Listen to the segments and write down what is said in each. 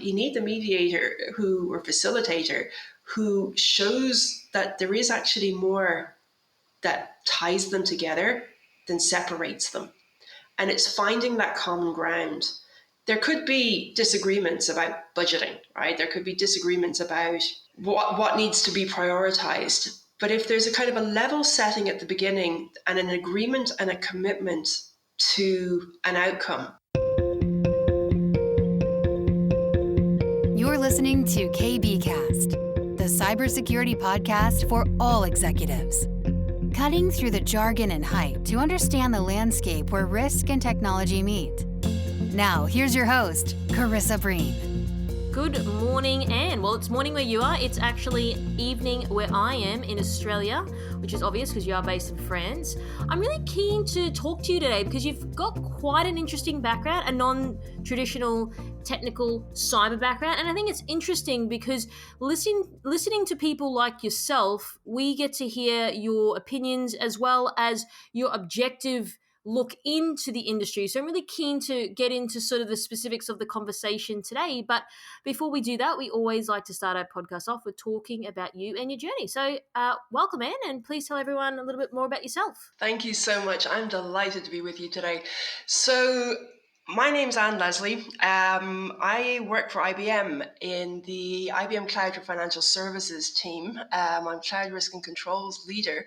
You need the mediator or facilitator who shows that there is actually more that ties them together than separates them. And it's finding that common ground. There could be disagreements about budgeting, right? There could be disagreements about what needs to be prioritized. But if there's a kind of a level setting at the beginning and an agreement and a commitment to an outcome. You're listening to KBcast, the cybersecurity podcast for all executives. Cutting through the jargon and hype to understand the landscape where risk and technology meet. Now, here's your host, Carissa Breen. Good morning, Anne. Well, it's morning where you are. It's actually evening where I am in Australia, which is obvious because you are based in France. I'm really keen to talk to you today because you've got quite an interesting background, a non-traditional technical cyber background. And I think it's interesting because listening to people like yourself, we get to hear your opinions as well as your objective look into the industry. So I'm really keen to get into sort of the specifics of the conversation today. But before we do that, we always like to start our podcast off with talking about you and your journey. So welcome, Anne, and please tell everyone a little bit more about yourself. Thank you so much. I'm delighted to be with you today. So my name's Anne Leslie. I work for IBM in the IBM Cloud for Financial Services team. I'm Cloud Risk and Controls leader.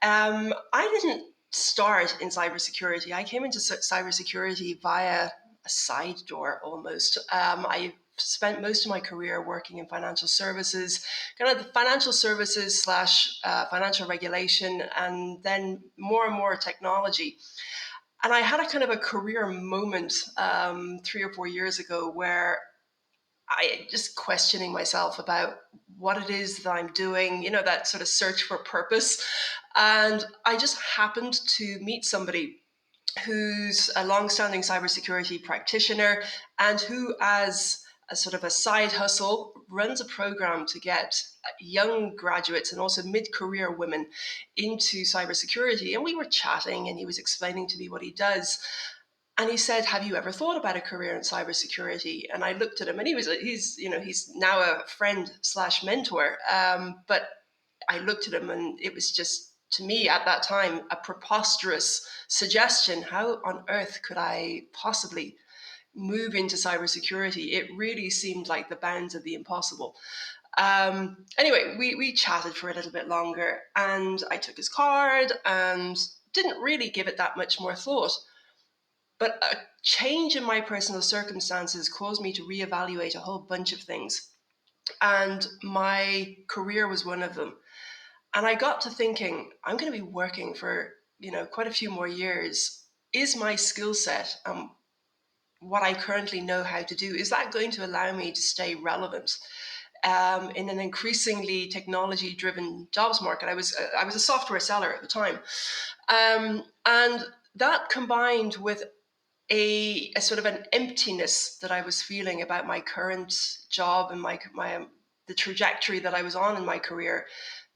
I didn't start in cybersecurity. I came into cybersecurity via a side door almost. I spent most of my career working in financial services, kind of the financial services / financial regulation, and then more and more technology. And I had a kind of a career moment 3 or 4 years ago where I just questioning myself about what it is that I'm doing, that sort of search for purpose. And I just happened to meet somebody who's a long-standing cybersecurity practitioner and who, as a sort of a side hustle, runs a program to get young graduates and also mid-career women into cybersecurity. And we were chatting and he was explaining to me what he does. And he said, "Have you ever thought about a career in cybersecurity?" And I looked at him, and he's now a friend / mentor. But I looked at him, and it was just, to me at that time, a preposterous suggestion. How on earth could I possibly move into cybersecurity? It really seemed like the bounds of the impossible. Anyway, we chatted for a little bit longer, and I took his card and didn't really give it that much more thought. But a change in my personal circumstances caused me to reevaluate a whole bunch of things. And my career was one of them. And I got to thinking, I'm going to be working for, quite a few more years. Is my skill set, what I currently know how to do, is that going to allow me to stay relevant in an increasingly technology-driven jobs market? I was a software seller at the time. And that combined with a sort of an emptiness that I was feeling about my current job and the trajectory that I was on in my career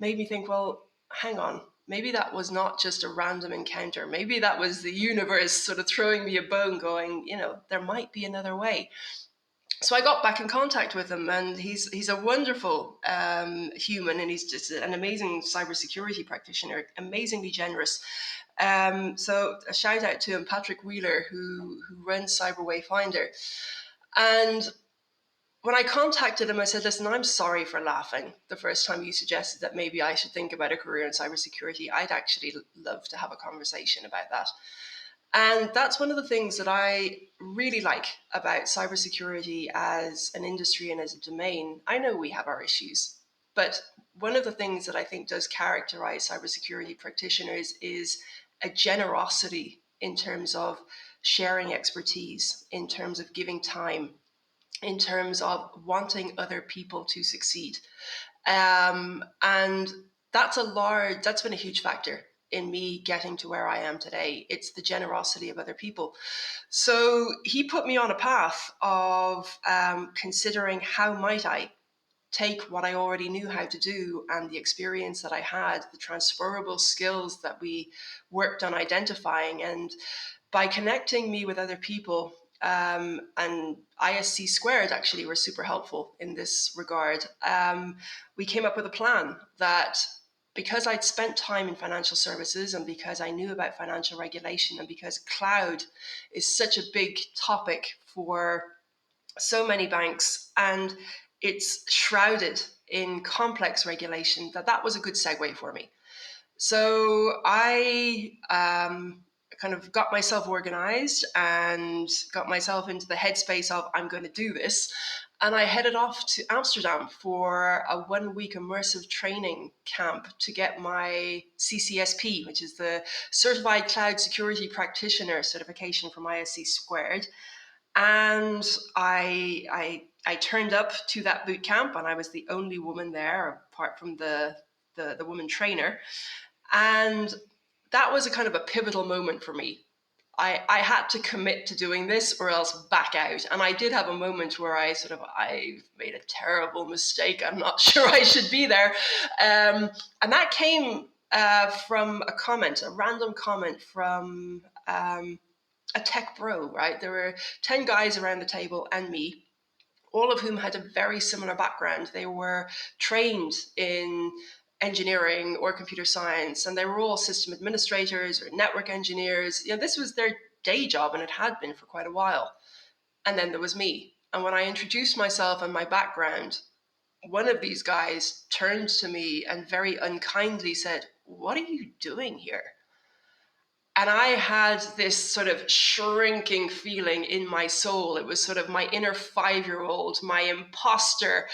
made me think, well, hang on, maybe that was not just a random encounter. Maybe that was the universe sort of throwing me a bone going, there might be another way. So I got back in contact with him, and he's a wonderful human, and he's just an amazing cybersecurity practitioner, amazingly generous. So a shout out to him, Patrick Wheeler, who runs Cyber Wayfinder. And when I contacted him, I said, "Listen, I'm sorry for laughing the first time you suggested that maybe I should think about a career in cybersecurity. I'd actually love to have a conversation about that." And that's one of the things that I really like about cybersecurity as an industry and as a domain. I know we have our issues, but one of the things that I think does characterize cybersecurity practitioners is a generosity in terms of sharing expertise, in terms of giving time, in terms of wanting other people to succeed. And that's been a huge factor in me getting to where I am today. It's the generosity of other people. So he put me on a path of considering how might I take what I already knew how to do and the experience that I had, the transferable skills that we worked on identifying, and by connecting me with other people and ISC squared actually were super helpful in this regard. We came up with a plan that, because I'd spent time in financial services and because I knew about financial regulation and because cloud is such a big topic for so many banks and it's shrouded in complex regulation, that was a good segue for me. So I kind of got myself organized and got myself into the headspace of, I'm going to do this. And I headed off to Amsterdam for a 1-week immersive training camp to get my CCSP, which is the Certified Cloud Security Practitioner certification from ISC Squared. And I turned up to that boot camp, and I was the only woman there, apart from the woman trainer. And that was a kind of a pivotal moment for me. I had to commit to doing this or else back out. And I did have a moment where I made a terrible mistake. I'm not sure I should be there. And that came from a random comment from a tech bro, right? There were 10 guys around the table and me, all of whom had a very similar background. They were trained in engineering or computer science, and they were all system administrators or network engineers. This was their day job, and it had been for quite a while. And then there was me. And when I introduced myself and my background, one of these guys turned to me and very unkindly said, "What are you doing here?" And I had this sort of shrinking feeling in my soul. It was sort of my inner 5-year-old, my imposter,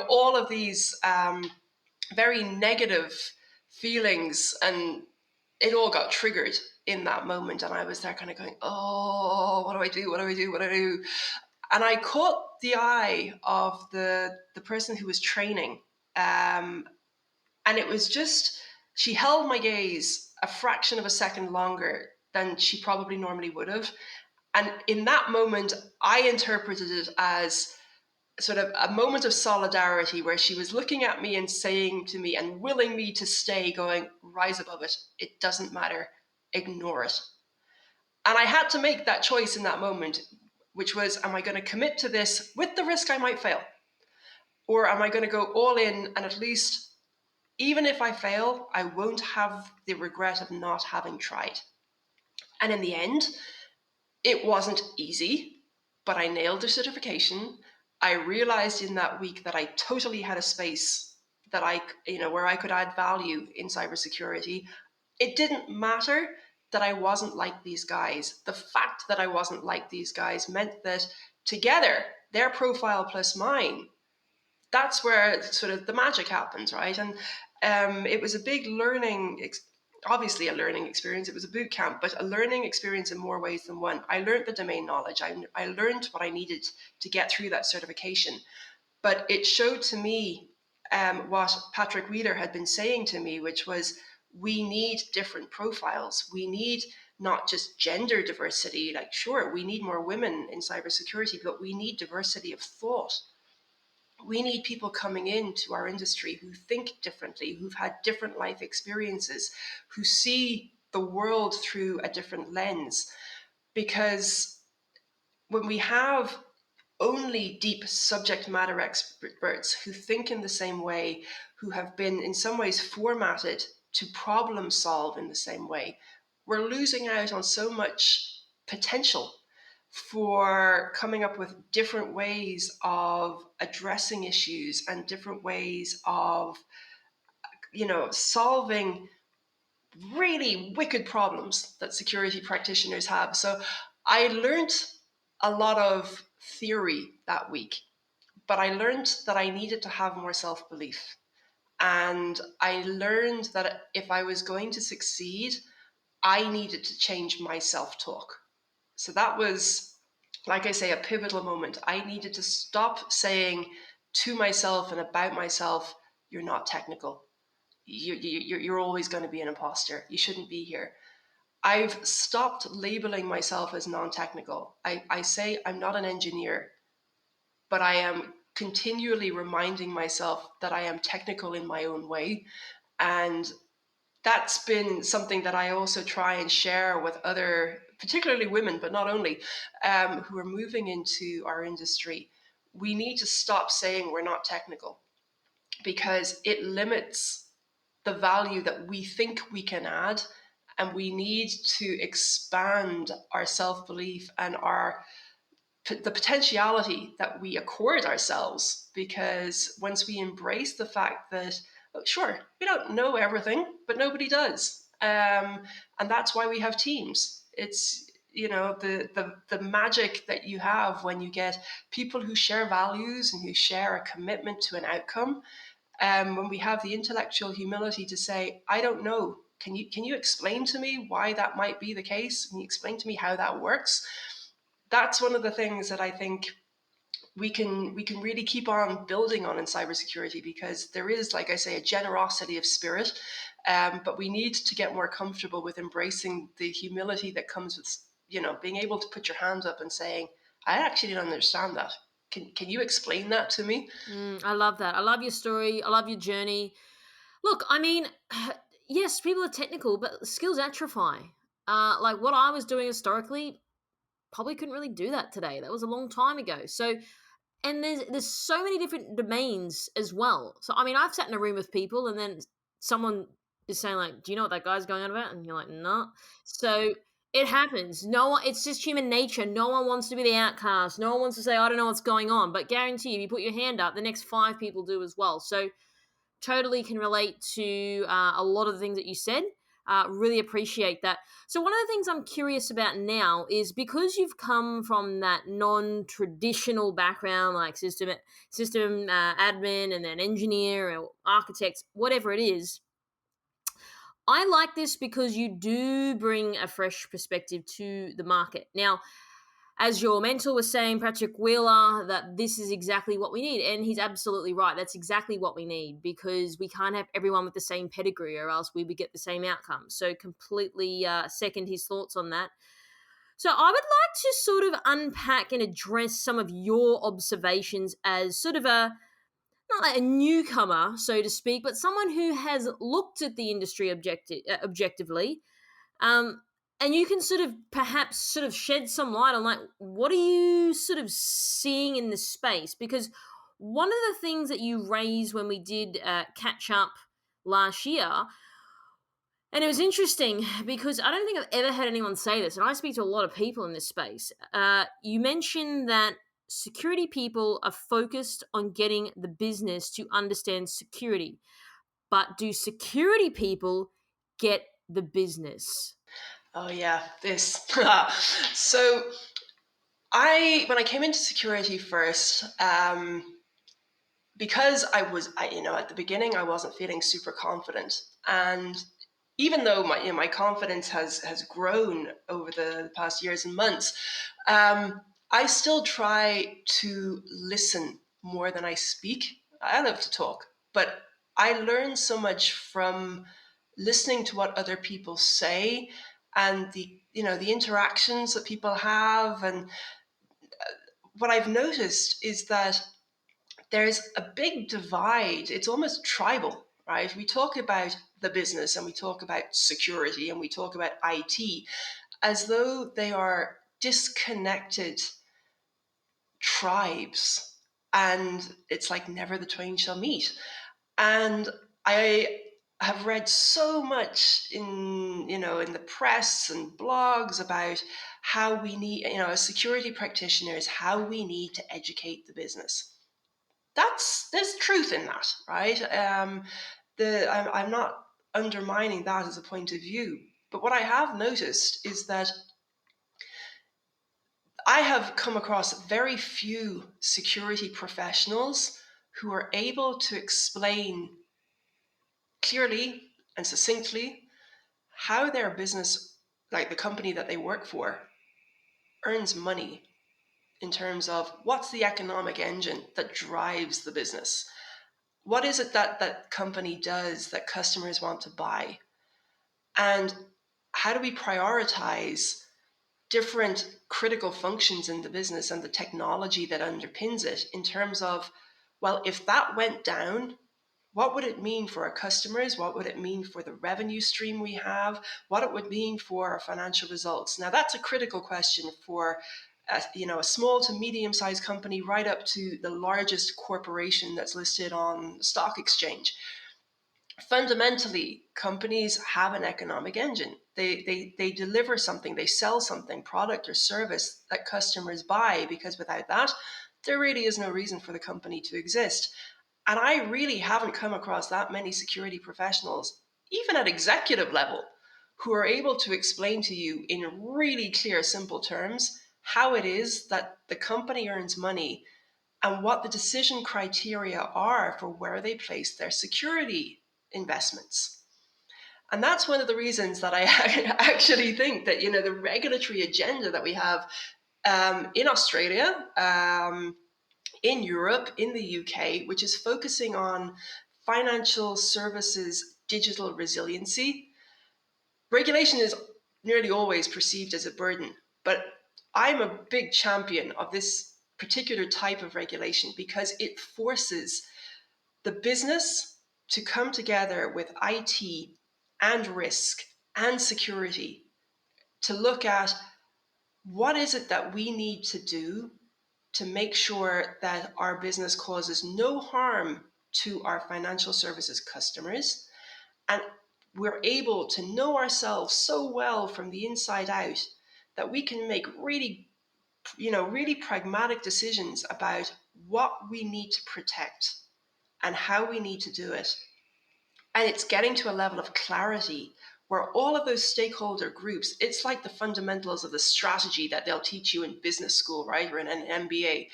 all of these very negative feelings. And it all got triggered in that moment. And I was there kind of going, oh, what do I do? What do I do? What do I do? And I caught the eye of the person who was training. And it was just, she held my gaze a fraction of a second longer than she probably normally would have. And in that moment, I interpreted it as sort of a moment of solidarity where she was looking at me and saying to me and willing me to stay, going, rise above it. It doesn't matter. Ignore it. And I had to make that choice in that moment, which was, am I going to commit to this with the risk I might fail? Or am I going to go all in and at least, even if I fail, I won't have the regret of not having tried. And in the end, it wasn't easy, but I nailed the certification. I realized in that week that I totally had a space that where I could add value in cybersecurity. It didn't matter that I wasn't like these guys. The fact that I wasn't like these guys meant that together, their profile plus mine, that's where sort of the magic happens, right? And it was a big obviously a learning experience. It was a boot camp, but a learning experience in more ways than one. I learned the domain knowledge. I learned what I needed to get through that certification. But it showed to me what Patrick Wheeler had been saying to me, which was, we need different profiles. We need not just gender diversity. Like, sure, we need more women in cybersecurity, but we need diversity of thought. We need people coming into our industry who think differently, who've had different life experiences, who see the world through a different lens. Because when we have only deep subject matter experts who think in the same way, who have been in some ways formatted to problem solve in the same way, we're losing out on so much potential for coming up with different ways of addressing issues and different ways of, solving really wicked problems that security practitioners have. So I learned a lot of theory that week, but I learned that I needed to have more self-belief. And I learned that if I was going to succeed, I needed to change my self-talk. So that was, like I say, a pivotal moment. I needed to stop saying to myself and about myself, you're not technical. You're always going to be an imposter. You shouldn't be here. I've stopped labeling myself as non-technical. I say I'm not an engineer, but I am continually reminding myself that I am technical in my own way. And that's been something that I also try and share with other particularly women, but not only, who are moving into our industry, we need to stop saying we're not technical, because it limits the value that we think we can add, and we need to expand our self-belief and the potentiality that we accord ourselves. Because once we embrace the fact that, oh, sure, we don't know everything, but nobody does, and that's why we have teams. It's, the magic that you have when you get people who share values and who share a commitment to an outcome. When we have the intellectual humility to say, I don't know, can you explain to me why that might be the case? Can you explain to me how that works? That's one of the things that I think we can really keep on building on in cybersecurity, because there is, like I say, a generosity of spirit, but we need to get more comfortable with embracing the humility that comes with, being able to put your hand up and saying, I actually don't understand that. Can you explain that to me? I love that. I love your story. I love your journey. Look, I mean, yes, people are technical, but skills atrophy. Like what I was doing historically, probably couldn't really do that today. That was a long time ago. So, and there's so many different domains as well. So, I mean, I've sat in a room with people, and then someone is saying like, "Do you know what that guy's going on about?" And you're like, "No." So it happens. No one. It's just human nature. No one wants to be the outcast. No one wants to say, "I don't know what's going on." But guarantee you, if you put your hand up, the next 5 people do as well. So totally can relate to a lot of the things that you said. Really appreciate that. So one of the things I'm curious about now is, because you've come from that non-traditional background, like system admin, and then engineer or architect, whatever it is. I like this because you do bring a fresh perspective to the market. Now, as your mentor was saying, Patrick Wheeler, that this is exactly what we need. And he's absolutely right. That's exactly what we need, because we can't have everyone with the same pedigree, or else we would get the same outcome. So completely second his thoughts on that. So I would like to sort of unpack and address some of your observations as sort of not like a newcomer, so to speak, but someone who has looked at the industry objectively. Um, and you can sort of perhaps sort of shed some light on, like, what are you sort of seeing in this space? Because one of the things that you raised when we did catch up last year, and it was interesting because I don't think I've ever had anyone say this, and I speak to a lot of people in this space. You mentioned that security people are focused on getting the business to understand security, but do security people get the business? Oh yeah, this. So when I came into security first, because at the beginning I wasn't feeling super confident, and even though my confidence has grown over the past years and months, I still try to listen more than I speak. I love to talk, but I learn so much from listening to what other people say, and the interactions that people have. And what I've noticed is that there's a big divide. It's almost tribal, right? We talk about the business, and we talk about security, and we talk about IT as though they are disconnected tribes, and it's like never the twain shall meet. And I have read so much in the press and blogs about how we need, as security practitioners, how we need to educate the business. There's truth in that, right? I'm not undermining that as a point of view, but what I have noticed is that I have come across very few security professionals who are able to explain clearly and succinctly how their business, like the company that they work for, earns money, in terms of what's the economic engine that drives the business. What is it that that company does that customers want to buy? And how do we prioritize different critical functions in the business and the technology that underpins it, in terms of, well, if that went down, what would it mean for our customers? What would it mean for the revenue stream we have? What it would mean for our financial results? Now, that's a critical question for a small to medium-sized company right up to the largest corporation that's listed on the stock exchange. Fundamentally, companies have an economic engine. They deliver something, they sell something, product or service that customers buy, because without that, there really is no reason for the company to exist. And I really haven't come across that many security professionals, even at executive level, who are able to explain to you in really clear, simple terms how it is that the company earns money and what the decision criteria are for where they place their security investments. And that's one of the reasons that I actually think that, the regulatory agenda that we have in Australia, in Europe, in the UK, which is focusing on financial services digital resiliency. Regulation is nearly always perceived as a burden, but I'm a big champion of this particular type of regulation because it forces the business to come together with IT and risk and security to look at what is it that we need to do to make sure that our business causes no harm to our financial services customers, and we're able to know ourselves so well from the inside out that we can make really pragmatic decisions about what we need to protect and how we need to do it. And it's getting to a level of clarity where all of those stakeholder groups, it's like the fundamentals of the strategy that they'll teach you in business school, right? Or in an MBA.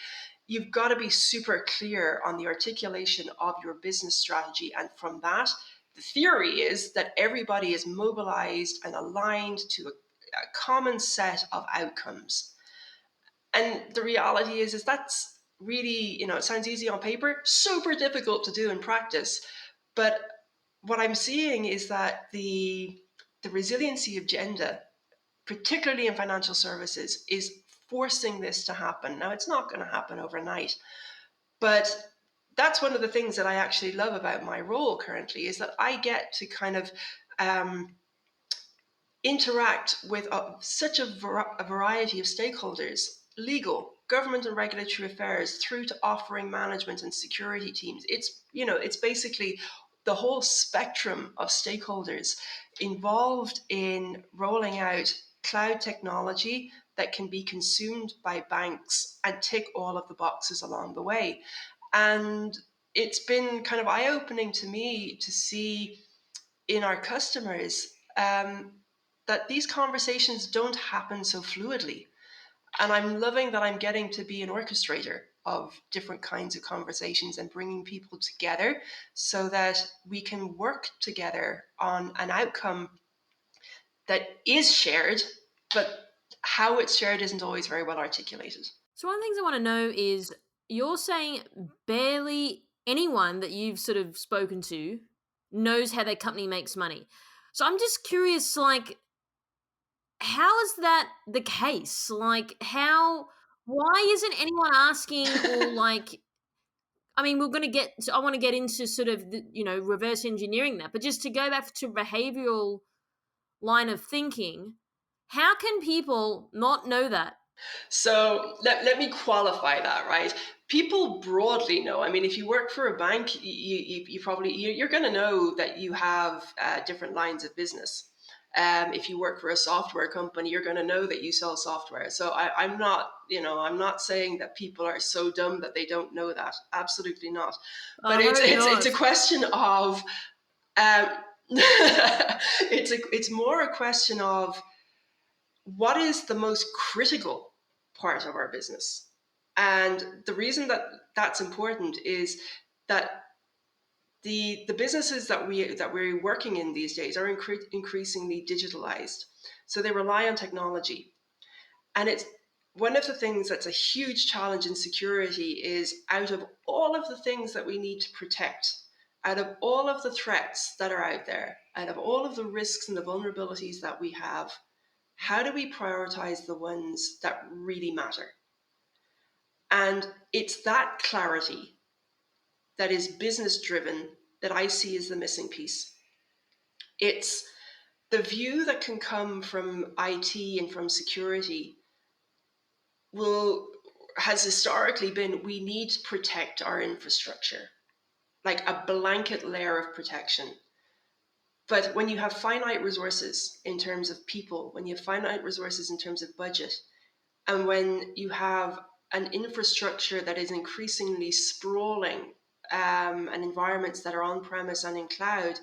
You've got to be super clear on the articulation of your business strategy. And from that, the theory is that everybody is mobilized and aligned to a common set of outcomes. And the reality is that's really, it sounds easy on paper, super difficult to do in practice. But what I'm seeing is that the resiliency agenda, particularly in financial services, is forcing this to happen. Now, it's not going to happen overnight, but that's one of the things that I actually love about my role currently, is that I get to kind of interact with such a variety of stakeholders: legal, government and regulatory affairs, through to offering management and security teams. It's basically the whole spectrum of stakeholders involved in rolling out cloud technology that can be consumed by banks and tick all of the boxes along the way. And it's been kind of eye-opening to me to see in our customers that these conversations don't happen so fluidly. And I'm loving that I'm getting to be an orchestrator of different kinds of conversations and bringing people together so that we can work together on an outcome that is shared, but how it's shared isn't always very well articulated. So one of the things I want to know is, you're saying barely anyone that you've sort of spoken to knows how their company makes money. So I'm just curious, like, how is that the case? Like, why isn't anyone asking, or like, I mean, I want to get into sort of reverse engineering that, but just to go back to behavioral line of thinking, how can people not know that? So let me qualify that, right? People broadly know. I mean, if you work for a bank, you probably, you're going to know that you have different lines of business. If you work for a software company, you're going to know that you sell software. So I'm not saying that people are so dumb that they don't know that. Absolutely not. But I hope it's a not. question of it's more a question of what is the most critical part of our business. And the reason that that's important is that the businesses that we're working in these days are increasingly digitalized. So they rely on technology. And it's one of the things that's a huge challenge in security is, out of all of the things that we need to protect, out of all of the threats that are out there, out of all of the risks and the vulnerabilities that we have, how do we prioritize the ones that really matter? And it's that clarity that is business driven that I see as the missing piece. It's the view that can come from IT and from security has historically been, we need to protect our infrastructure, like a blanket layer of protection. But when you have finite resources in terms of people, when you have finite resources in terms of budget, and when you have an infrastructure that is increasingly sprawling, and environments that are on premise and in cloud,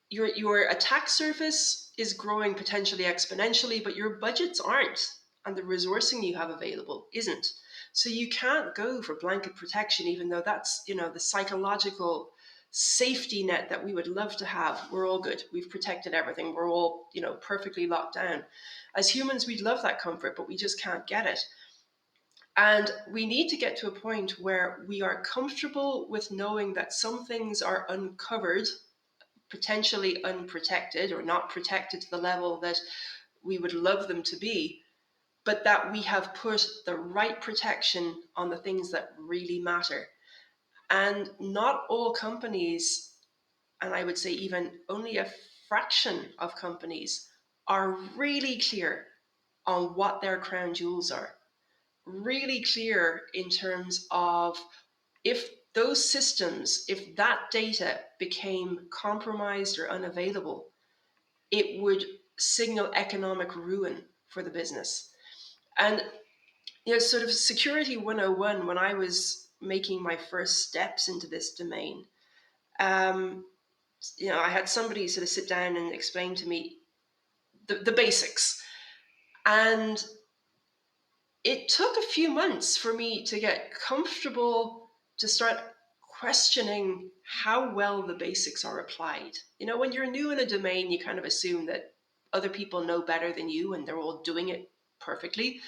your attack surface is growing potentially exponentially, but your budgets aren't, and the resourcing you have available isn't. So you can't go for blanket protection, even though that's, the psychological safety net that we would love to have. We're all good. We've protected everything. We're all, perfectly locked down. As humans, we'd love that comfort, but we just can't get it. And we need to get to a point where we are comfortable with knowing that some things are uncovered, potentially unprotected or not protected to the level that we would love them to be, but that we have put the right protection on the things that really matter. And not all companies, and I would say even only a fraction of companies, are really clear on what their crown jewels are. Really clear in terms of, if those systems, if that data became compromised or unavailable, it would signal economic ruin for the business. And, sort of security 101, when I was making my first steps into this domain, I had somebody sort of sit down and explain to me the basics. And it took a few months for me to get comfortable to start questioning how well the basics are applied. When you're new in a domain, you kind of assume that other people know better than you and they're all doing it perfectly.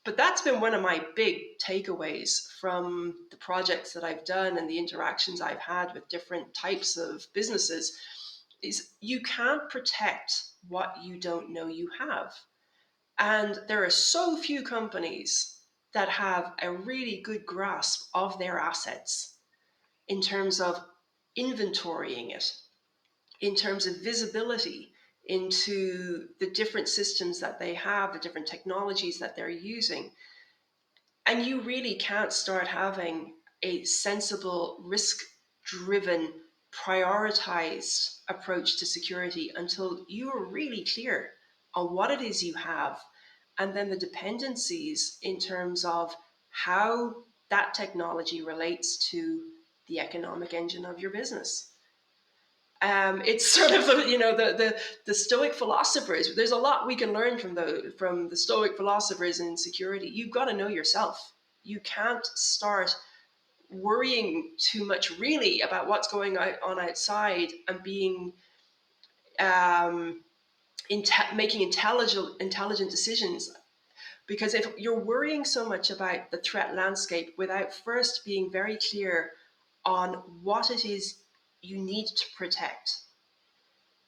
But that's been one of my big takeaways from the projects that I've done and the interactions I've had with different types of businesses, is you can't protect what you don't know you have. And there are so few companies that have a really good grasp of their assets in terms of inventorying it, in terms of visibility into the different systems that they have, the different technologies that they're using. And you really can't start having a sensible, risk-driven, prioritized approach to security until you are really clear on what it is you have, and then the dependencies in terms of how that technology relates to the economic engine of your business. It's sort of the Stoic philosophers. There's a lot we can learn from the Stoic philosophers in security. You've got to know yourself. You can't start worrying too much really about what's going on outside and being making intelligent decisions. Because if you're worrying so much about the threat landscape without first being very clear on what it is you need to protect,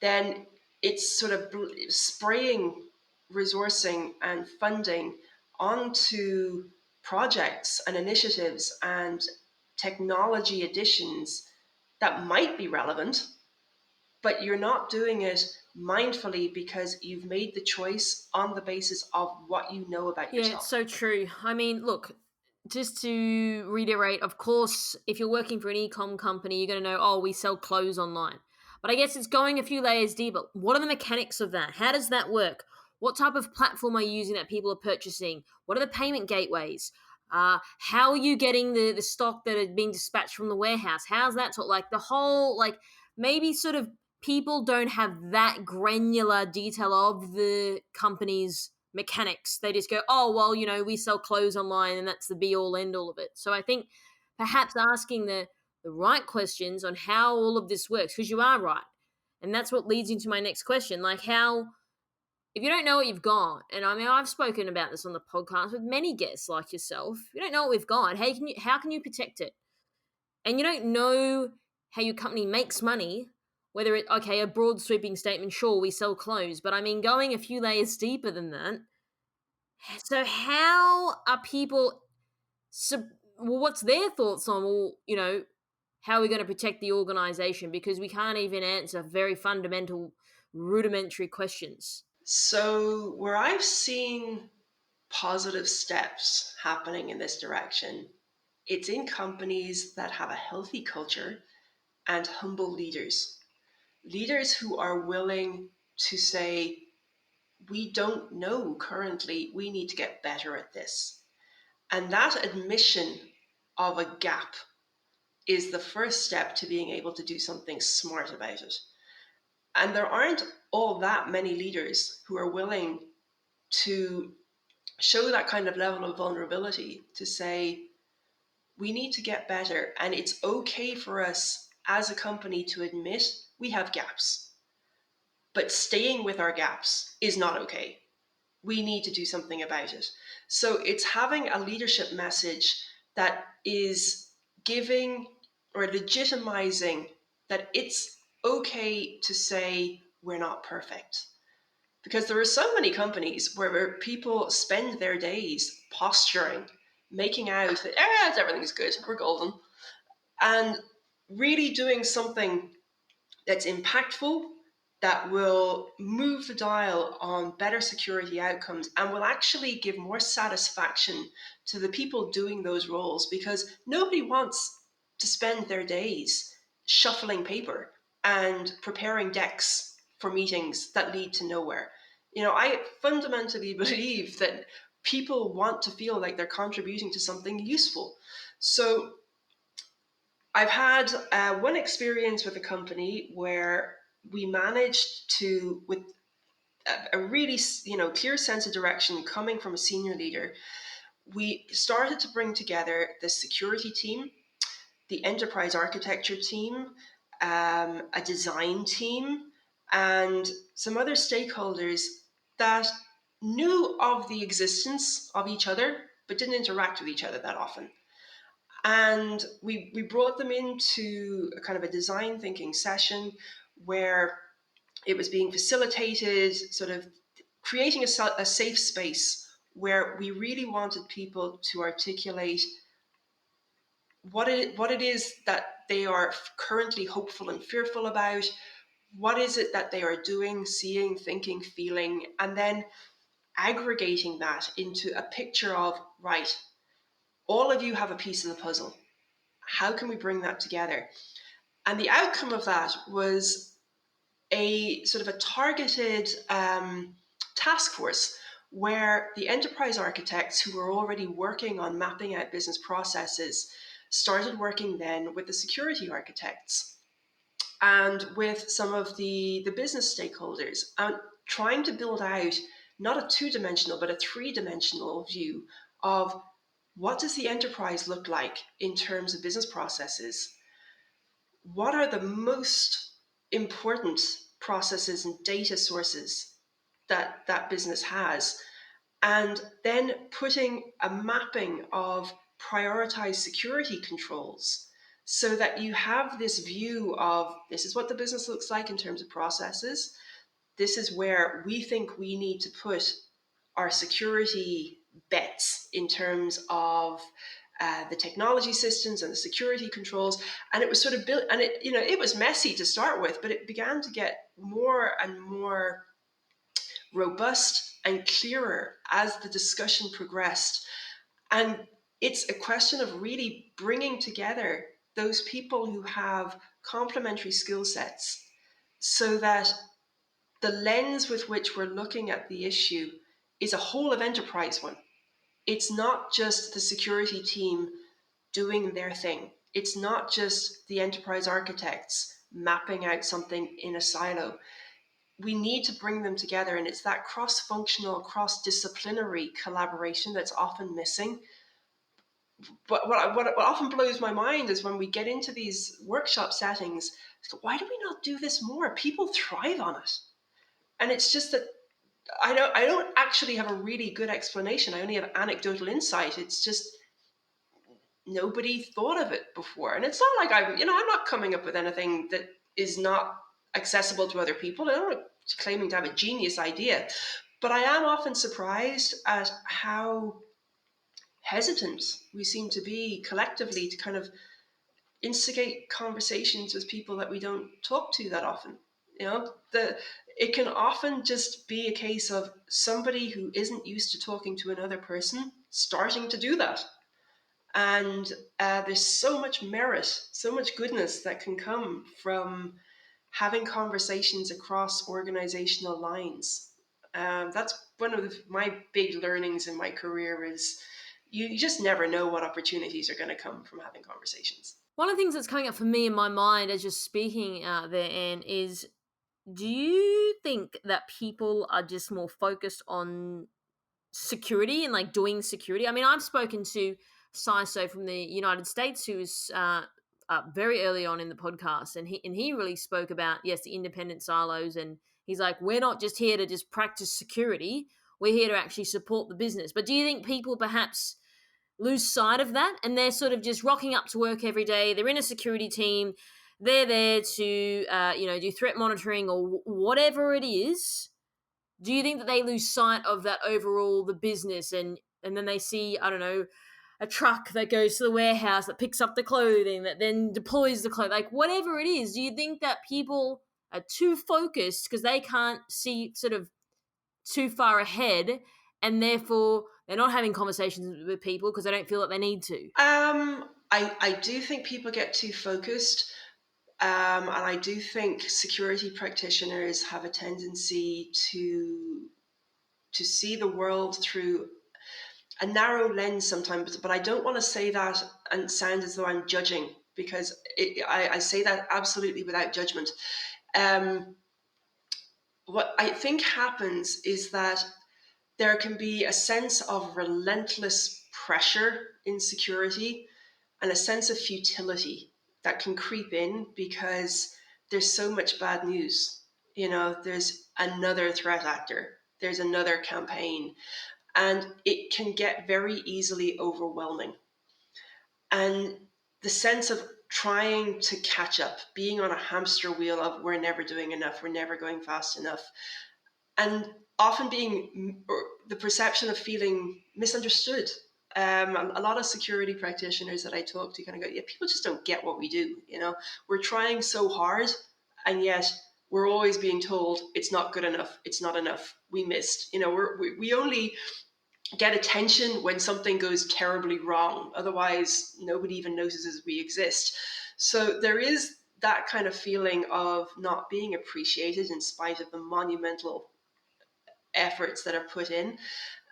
then it's sort of spraying resourcing and funding onto projects and initiatives and technology additions that might be relevant, but you're not doing it mindfully because you've made the choice on the basis of what you know about Yeah, yourself. it's so true. I mean, look, just to reiterate, of course, if you're working for an e-com company, you're going to know, oh, we sell clothes online. But I guess it's going a few layers deeper. What are the mechanics of that? How does that work? What type of platform are you using that people are purchasing? What are the payment gateways? How are you getting the stock that is being dispatched from the warehouse? How's that sort, like the whole, like maybe sort of people don't have that granular detail of the company's mechanics. They just go, oh, well, we sell clothes online and that's the be all end all of it. So I think perhaps asking the right questions on how all of this works, because you are right. And that's what leads into my next question. Like, how, if you don't know what you've got, and I mean, I've spoken about this on the podcast with many guests like yourself, if you don't know what we've got, how can you protect it? And you don't know how your company makes money, whether it, okay, a broad sweeping statement, sure, we sell clothes, but I mean, going a few layers deeper than that. So how are people, what's their thoughts on, well, how are we going to protect the organization? Because we can't even answer very fundamental, rudimentary questions. So, where I've seen positive steps happening in this direction, it's in companies that have a healthy culture and humble leaders. Leaders who are willing to say, we don't know currently, we need to get better at this. And that admission of a gap is the first step to being able to do something smart about it. And there aren't all that many leaders who are willing to show that kind of level of vulnerability to say, we need to get better. And it's okay for us as a company to admit we have gaps. But staying with our gaps is not okay. We need to do something about it. So it's having a leadership message that is giving or legitimizing that it's okay to say we're not perfect. Because there are so many companies where people spend their days posturing, making out that everything's good, we're golden, and really doing something that's impactful, that will move the dial on better security outcomes and will actually give more satisfaction to the people doing those roles, because nobody wants to spend their days shuffling paper and preparing decks for meetings that lead to nowhere. I fundamentally believe that people want to feel like they're contributing to something useful. So I've had one experience with a company where we managed to, with a really clear sense of direction coming from a senior leader, we started to bring together the security team, the enterprise architecture team, a design team, and some other stakeholders that knew of the existence of each other but didn't interact with each other that often. And we brought them into a kind of a design thinking session where it was being facilitated, sort of creating a safe space where we really wanted people to articulate what it is that they are currently hopeful and fearful about, what is it that they are doing, seeing, thinking, feeling, and then aggregating that into a picture of, right, all of you have a piece of the puzzle. How can we bring that together? And the outcome of that was a sort of a targeted task force where the enterprise architects who were already working on mapping out business processes started working then with the security architects and with some of the business stakeholders, and trying to build out not a two-dimensional but a three-dimensional view of what does the enterprise look like in terms of business processes? What are the most important processes and data sources that that business has? And then putting a mapping of prioritized security controls so that you have this view of, this is what the business looks like in terms of processes. This is where we think we need to put our security bets in terms of the technology systems and the security controls. And it was sort of built, and it was messy to start with, but it began to get more and more robust and clearer as the discussion progressed. And it's a question of really bringing together those people who have complementary skill sets so that the lens with which we're looking at the issue is a whole of enterprise one. It's not just the security team doing their thing. It's not just the enterprise architects mapping out something in a silo. We need to bring them together, and it's that cross-functional, cross-disciplinary collaboration that's often missing. But what often blows my mind is when we get into these workshop settings, why do we not do this more? People thrive on it. And it's just that I don't actually have a really good explanation. I only have anecdotal insight. It's just nobody thought of it before. And it's not like I'm not coming up with anything that is not accessible to other people. I'm not claiming to have a genius idea, but I am often surprised at how hesitant we seem to be collectively to kind of instigate conversations with people that we don't talk to that often. It can often just be a case of somebody who isn't used to talking to another person starting to do that. And there's so much merit, so much goodness that can come from having conversations across organizational lines. That's one of my big learnings in my career is you just never know what opportunities are going to come from having conversations. One of the things that's coming up for me in my mind as you're speaking out there, Anne, is do you think that people are just more focused on security and like doing security? I mean, I've spoken to CISO from the United States who was very early on in the podcast, and he really spoke about, yes, the independent silos, and he's like, we're not just here to just practice security, we're here to actually support the business. But do you think people perhaps lose sight of that, and they're sort of just rocking up to work every day, they're in a security team, they're there to do threat monitoring or whatever it is? Do you think that they lose sight of that overall, the business, and then they see, I don't know, a truck that goes to the warehouse that picks up the clothing that then deploys the clothing, like whatever it is? Do you think that people are too focused because they can't see sort of too far ahead, and therefore they're not having conversations with people because they don't feel that they need to? I do think people get too focused. And I do think security practitioners have a tendency to see the world through a narrow lens sometimes, but I don't want to say that and sound as though I'm judging, because I say that absolutely without judgment. What I think happens is that there can be a sense of relentless pressure in security and a sense of futility that can creep in because there's so much bad news. There's another threat actor, there's another campaign, and it can get very easily overwhelming. And the sense of trying to catch up, being on a hamster wheel of we're never doing enough, we're never going fast enough, and often being the perception of feeling misunderstood. A lot of security practitioners that I talk to kind of go, yeah, people just don't get what we do. We're trying so hard, and yet we're always being told it's not good enough, it's not enough, we missed. We only get attention when something goes terribly wrong. Otherwise, nobody even notices we exist. So there is that kind of feeling of not being appreciated in spite of the monumental efforts that are put in.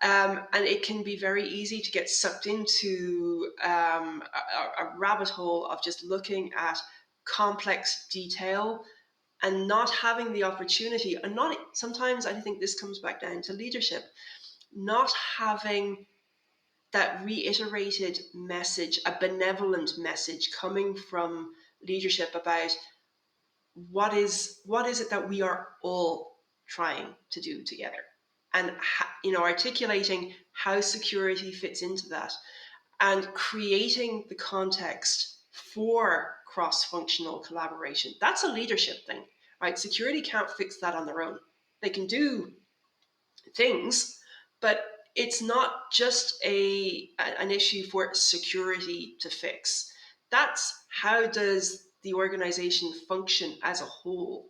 And it can be very easy to get sucked into a rabbit hole of just looking at complex detail and not having the opportunity, and not sometimes I think this comes back down to leadership, not having that reiterated message, a benevolent message coming from leadership about what is it that we are all trying to do together, and articulating how security fits into that, and creating the context for cross-functional collaboration. That's a leadership thing, right? Security can't fix that on their own. They can do things, but it's not just an issue for security to fix. That's how does the organization function as a whole?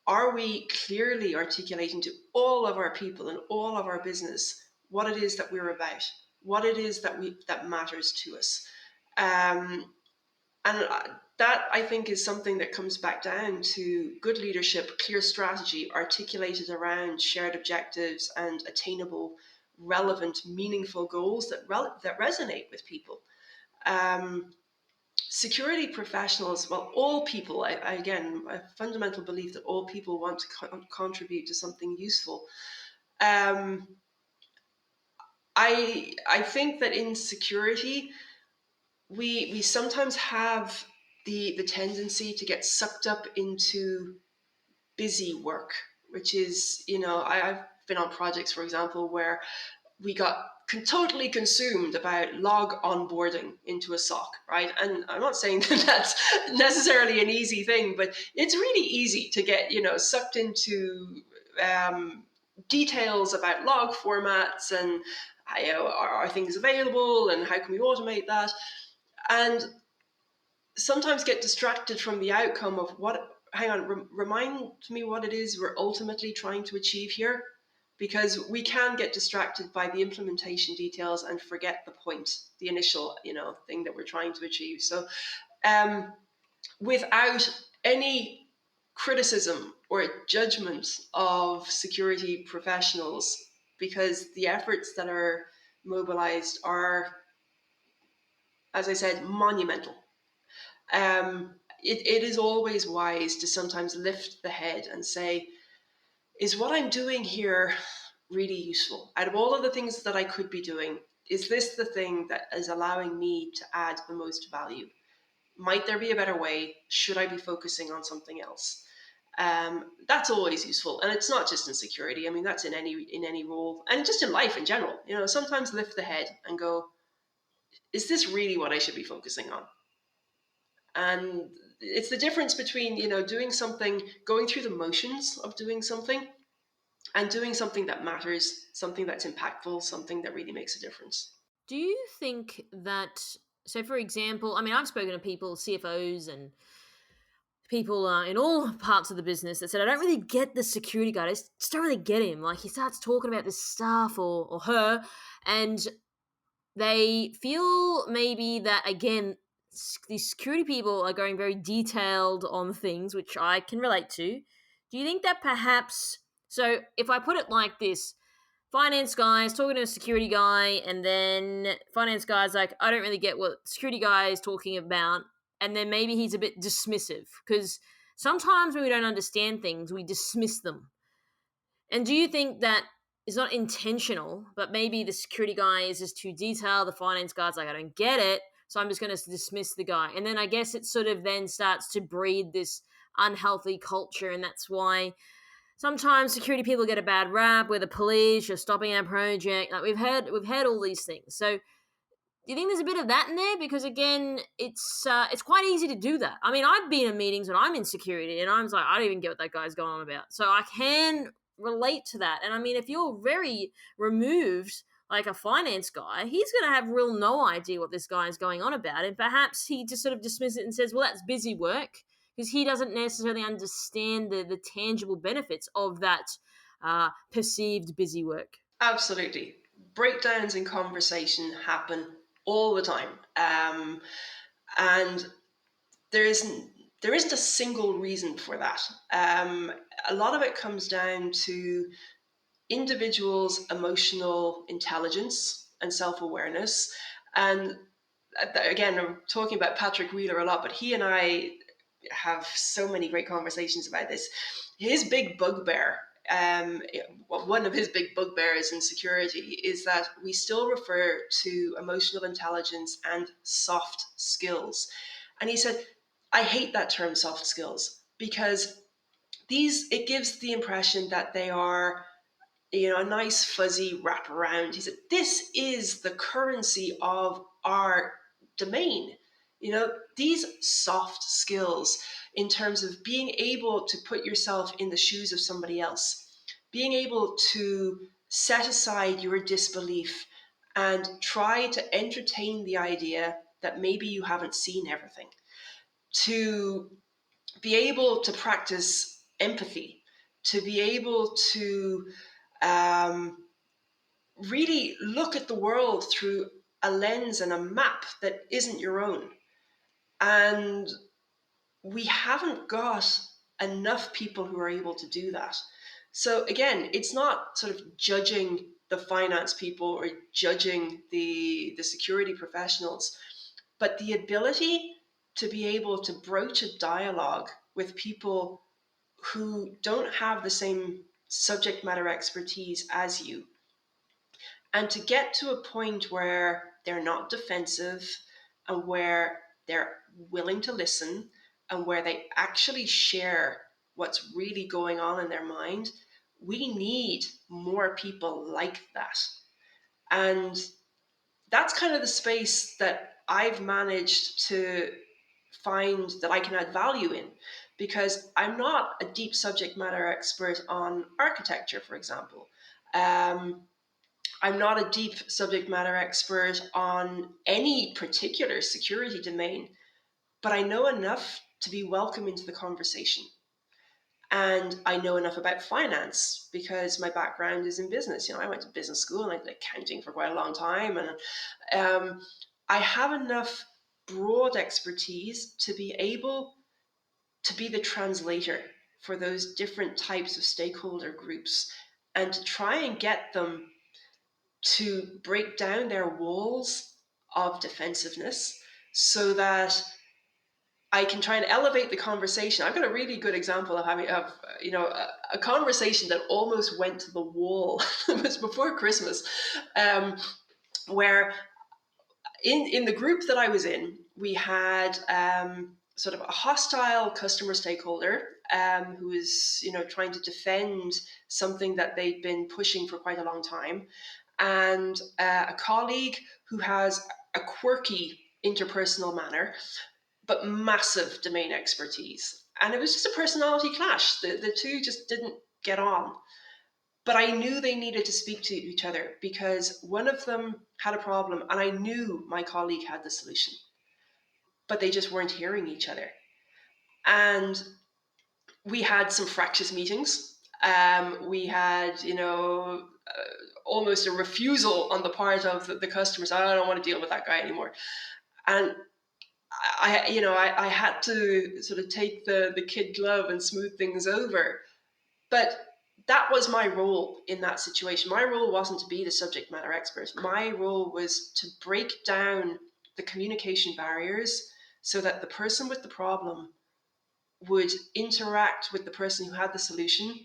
Are we clearly articulating to all of our people and all of our business what it is that we're about, what it is that matters to us? And that, I think, is something that comes back down to good leadership, clear strategy, articulated around shared objectives and attainable, relevant, meaningful goals that resonate with people. Security professionals, well, all people, again, a fundamental belief that all people want to contribute to something useful. I think that in security, we sometimes have the tendency to get sucked up into busy work, which is, I've been on projects, for example, where we got totally consumed about log onboarding into a SOC, right? And I'm not saying that that's necessarily an easy thing, but it's really easy to get, sucked into details about log formats and are things available and how can we automate that? And sometimes get distracted from the outcome of what, hang on, remind me what it is we're ultimately trying to achieve here, because we can get distracted by the implementation details and forget the point, the initial, thing that we're trying to achieve. So without any criticism or judgment of security professionals, because the efforts that are mobilized are, as I said, monumental. It is always wise to sometimes lift the head and say, is what I'm doing here really useful? Out of all of the things that I could be doing, is this the thing that is allowing me to add the most value? Might there be a better way? Should I be focusing on something else? That's always useful, and it's not just in security. I mean, that's in any role, and just in life in general. Sometimes lift the head and go, is this really what I should be focusing on? And it's the difference between doing something, going through the motions of doing something, and doing something that matters, something that's impactful, something that really makes a difference. Do you think that, so for example, I mean, I've spoken to people, CFOs and people in all parts of the business that said, I don't really get the security guy. I just don't really get him. Like, he starts talking about this stuff or her, and they feel maybe that, again, these security people are going very detailed on things, which I can relate to. Do you think that perhaps, so if I put it like this, finance guy is talking to a security guy, and then finance guy's like, I don't really get what security guy is talking about, and then maybe he's a bit dismissive, because sometimes when we don't understand things, we dismiss them. And do you think that is not intentional, but maybe the security guy is just too detailed, the finance guy's like, I don't get it, so I'm just going to dismiss the guy. And then I guess it sort of then starts to breed this unhealthy culture, and that's why sometimes security people get a bad rap, where the police are stopping our project. Like, we've heard all these things. So do you think there's a bit of that in there? Because again, it's quite easy to do that. I mean, I've been in meetings when I'm in security, and I'm like, I don't even get what that guy's going on about. So I can relate to that. And I mean, if you're very removed, like a finance guy, he's going to have real no idea what this guy is going on about, and perhaps he just sort of dismisses it and says, well, that's busy work, because he doesn't necessarily understand the tangible benefits of that perceived busy work. Absolutely. Breakdowns in conversation happen all the time. And there isn't a single reason for that. A lot of it comes down to individuals' emotional intelligence and self-awareness. And again, I'm talking about Patrick Wheeler a lot, but he and I have so many great conversations about this. His big bugbear, one of his big bugbears in security, is that we still refer to emotional intelligence and soft skills. And he said, I hate that term, soft skills, because it gives the impression that they are a nice fuzzy wraparound. He said, this is the currency of our domain. These soft skills, in terms of being able to put yourself in the shoes of somebody else, being able to set aside your disbelief and try to entertain the idea that maybe you haven't seen everything, to be able to practice empathy, to be able to really look at the world through a lens and a map that isn't your own. And we haven't got enough people who are able to do that. So again, it's not sort of judging the finance people or judging the security professionals, but the ability to be able to broach a dialogue with people who don't have the same subject matter expertise as you, and to get to a point where they're not defensive and where they're willing to listen and where they actually share what's really going on in their mind. We need more people like that. And that's kind of the space that I've managed to find that I can add value in, because I'm not a deep subject matter expert on architecture, for example. I'm not a deep subject matter expert on any particular security domain, but I know enough to be welcome into the conversation. And I know enough about finance because my background is in business. I went to business school and I did accounting for quite a long time. And I have enough broad expertise to be able to be the translator for those different types of stakeholder groups and to try and get them to break down their walls of defensiveness so that I can try and elevate the conversation. I've got a really good example of having a conversation that almost went to the wall. It was before Christmas, where in the group that I was in, we had sort of a hostile customer stakeholder who was trying to defend something that they'd been pushing for quite a long time, and a colleague who has a quirky interpersonal manner but massive domain expertise. And it was just a personality clash. The two just didn't get on. But I knew they needed to speak to each other because one of them had a problem and I knew my colleague had the solution, but they just weren't hearing each other. And we had some fractious meetings. We had, almost a refusal on the part of the customers. I don't want to deal with that guy anymore. And I had to sort of take the kid glove and smooth things over. But that was my role in that situation. My role wasn't to be the subject matter expert. My role was to break down the communication barriers so that the person with the problem would interact with the person who had the solution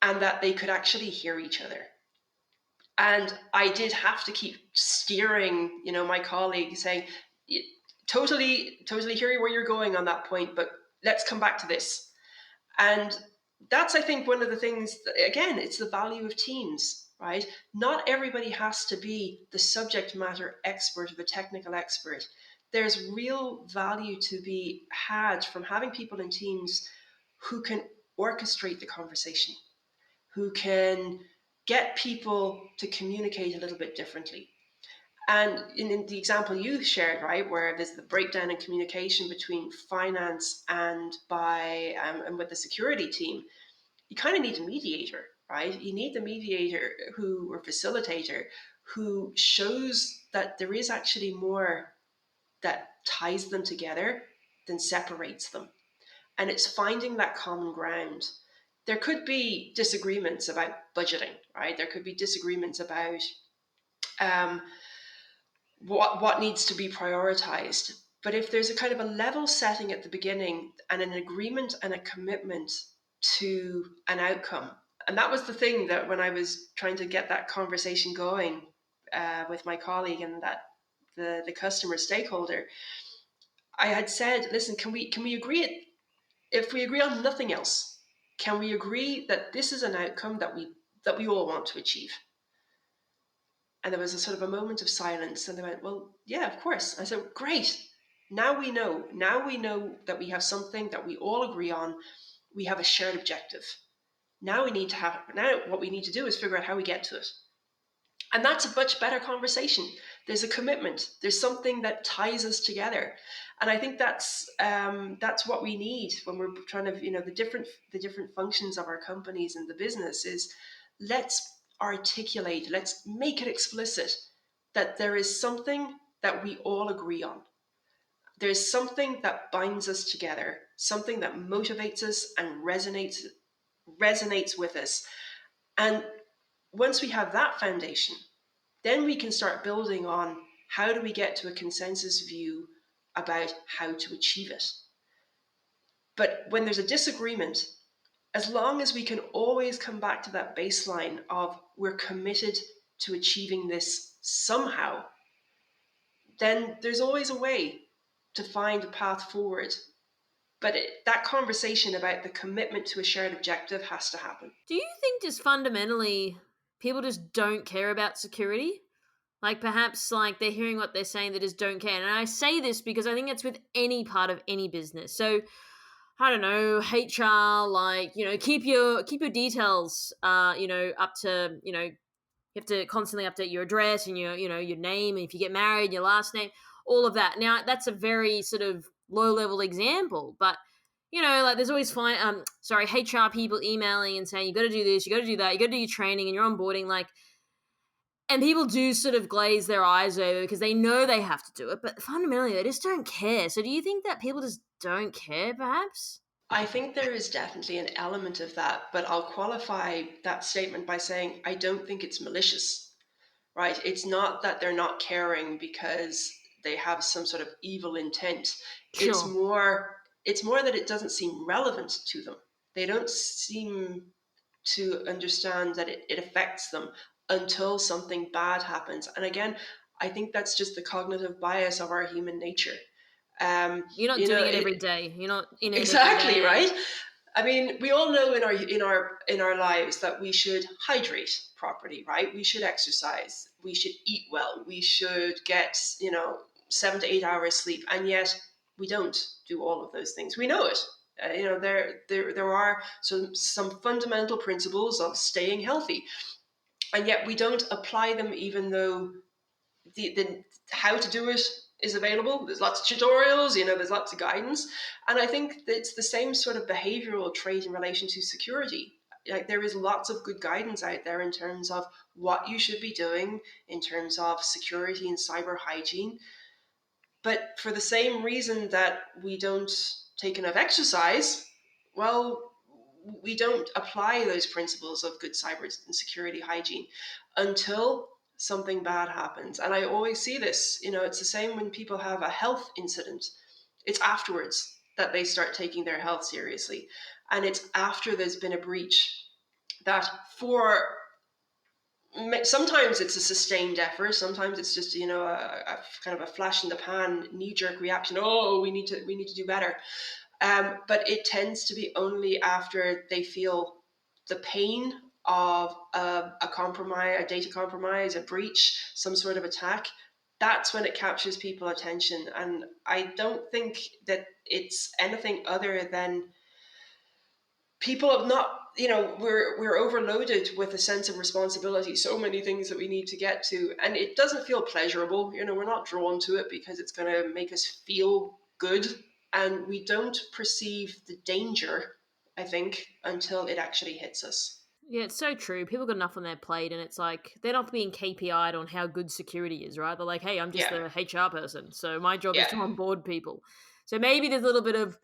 and that they could actually hear each other. And I did have to keep steering, my colleague saying, totally hear where you're going on that point, but let's come back to this. And that's, I think, one of the things, again, it's the value of teams, right? Not everybody has to be the subject matter expert or the technical expert. There's real value to be had from having people in teams who can orchestrate the conversation, who can get people to communicate a little bit differently. And in the example you shared, right, where there's the breakdown in communication between finance and and with the security team, you kind of need a mediator, right? You need the mediator or facilitator who shows that there is actually more that ties them together than separates them. And it's finding that common ground. There could be disagreements about budgeting, right? There could be disagreements about what needs to be prioritized. But if there's a kind of a level setting at the beginning and an agreement and a commitment to an outcome, and that was the thing that when I was trying to get that conversation going with my colleague and that the customer stakeholder, I had said, listen, can we agree? If we agree on nothing else, can we agree that this is an outcome that we all want to achieve? And there was a sort of a moment of silence, and they went, well, yeah, of course. I said, great. Now we know that we have something that we all agree on. We have a shared objective. Now what we need to do is figure out how we get to it. And that's a much better conversation. There's a commitment. There's something that ties us together. And I think that's what we need when we're trying to, the different functions of our companies and the business is let's articulate, let's make it explicit that there is something that we all agree on. There's something that binds us together, something that motivates us and resonates with us. And once we have that foundation, then we can start building on how do we get to a consensus view about how to achieve it. But when there's a disagreement, as long as we can always come back to that baseline of we're committed to achieving this somehow, then there's always a way to find a path forward. But that conversation about the commitment to a shared objective has to happen. Do you think just fundamentally people just don't care about security? Like perhaps like they're hearing what they're saying, they just don't care. And I say this because I think it's with any part of any business. So I don't know, HR, like, keep your details, up to, you have to constantly update your address and your name. And if you get married, your last name, all of that. Now, that's a very sort of low-level example, but like there's always HR people emailing and saying you got to do this, you got to do that, you got to do your training and you're onboarding, like, and people do sort of glaze their eyes over because they know they have to do it, but fundamentally they just don't care. So do you think that people just don't care, perhaps? I think there is definitely an element of that, but I'll qualify that statement by saying I don't think it's malicious, right? It's not that they're not caring because they have some sort of evil intent. It's Sure. more it's more that it doesn't seem relevant to them. They don't seem to understand that it affects them until something bad happens. And again, I think that's just the cognitive bias of our human nature. Um, You're not you know, doing it it, every day. You're not in it every exactly day. right. I mean, we all know in our lives that we should hydrate properly, right? We should exercise. We should eat well. We should get 7 to 8 hours sleep, and yet we don't do all of those things. We know it. There are some fundamental principles of staying healthy, and yet we don't apply them, even though the how to do it is available. There's lots of tutorials, there's lots of guidance. And I think it's the same sort of behavioral trait in relation to security. Like, there is lots of good guidance out there in terms of what you should be doing in terms of security and cyber hygiene. But for the same reason that we don't take enough exercise, well, we don't apply those principles of good cyber and security hygiene until something bad happens. And I always see this, it's the same when people have a health incident. It's afterwards that they start taking their health seriously. And it's after there's been a breach that, for sometimes it's a sustained effort, sometimes it's just a kind of a flash in the pan knee-jerk reaction. Oh, we need to do better. But it tends to be only after they feel the pain of a compromise, a data compromise, a breach, some sort of attack. That's when it captures people's attention. And I don't think that it's anything other than people have not, we're overloaded with a sense of responsibility, so many things that we need to get to, and it doesn't feel pleasurable. We're not drawn to it because it's going to make us feel good, and we don't perceive the danger, I think, until it actually hits us. Yeah, it's so true. People got enough on their plate, and it's like they're not being KPI'd on how good security is, right? They're like, hey, I'm just Yeah, the HR person, so my job is yeah. to onboard people. So maybe there's a little bit of